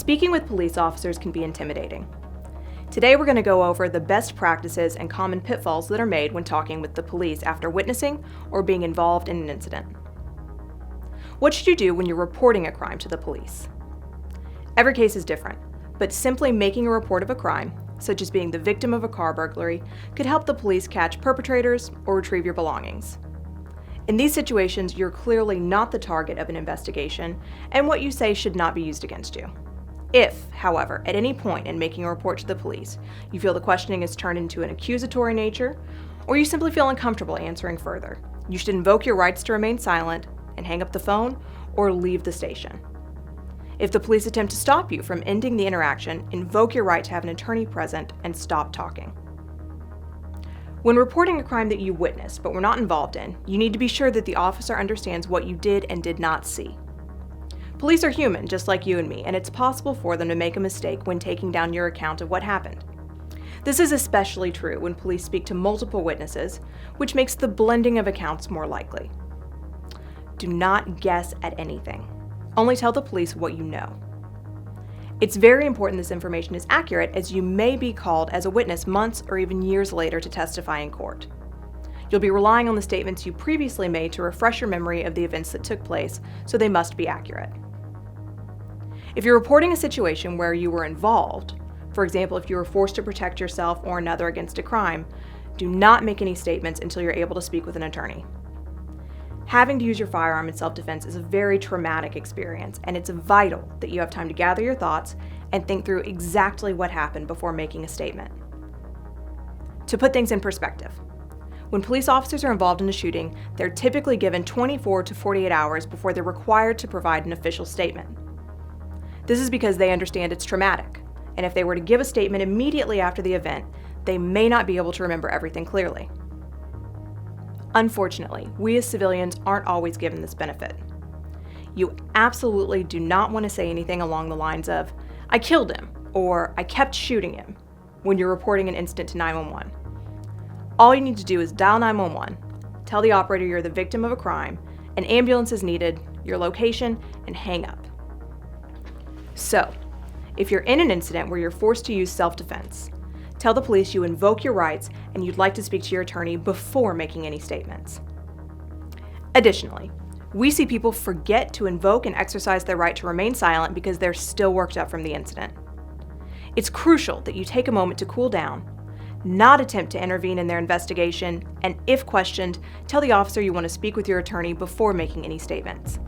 Speaking with police officers can be intimidating. Today we're going to go over the best practices and common pitfalls that are made when talking with the police after witnessing or being involved in an incident. What should you do when you're reporting a crime to the police? Every case is different, but simply making a report of a crime, such as being the victim of a car burglary, could help the police catch perpetrators or retrieve your belongings. In these situations, you're clearly not the target of an investigation, and what you say should not be used against you. If, however, at any point in making a report to the police, you feel the questioning is turned into an accusatory nature, or you simply feel uncomfortable answering further, you should invoke your rights to remain silent and hang up the phone or leave the station. If the police attempt to stop you from ending the interaction, invoke your right to have an attorney present and stop talking. When reporting a crime that you witnessed but were not involved in, you need to be sure that the officer understands what you did and did not see. Police are human, just like you and me, and it's possible for them to make a mistake when taking down your account of what happened. This is especially true when police speak to multiple witnesses, which makes the blending of accounts more likely. Do not guess at anything. Only tell the police what you know. It's very important this information is accurate, as you may be called as a witness months or even years later to testify in court. You'll be relying on the statements you previously made to refresh your memory of the events that took place, so they must be accurate. If you're reporting a situation where you were involved, for example, if you were forced to protect yourself or another against a crime, do not make any statements until you're able to speak with an attorney. Having to use your firearm in self-defense is a very traumatic experience, and it's vital that you have time to gather your thoughts and think through exactly what happened before making a statement. To put things in perspective, when police officers are involved in a shooting, they're typically given 24 to 48 hours before they're required to provide an official statement. This is because they understand it's traumatic, and if they were to give a statement immediately after the event, they may not be able to remember everything clearly. Unfortunately, we as civilians aren't always given this benefit. You absolutely do not want to say anything along the lines of, "I killed him," or "I kept shooting him," when you're reporting an incident to 911. All you need to do is dial 911, tell the operator you're the victim of a crime, an ambulance is needed, your location, and hang up. So, if you're in an incident where you're forced to use self-defense, tell the police you invoke your rights and you'd like to speak to your attorney before making any statements. Additionally, we see people forget to invoke and exercise their right to remain silent because they're still worked up from the incident. It's crucial that you take a moment to cool down, not attempt to intervene in their investigation, and if questioned, tell the officer you want to speak with your attorney before making any statements.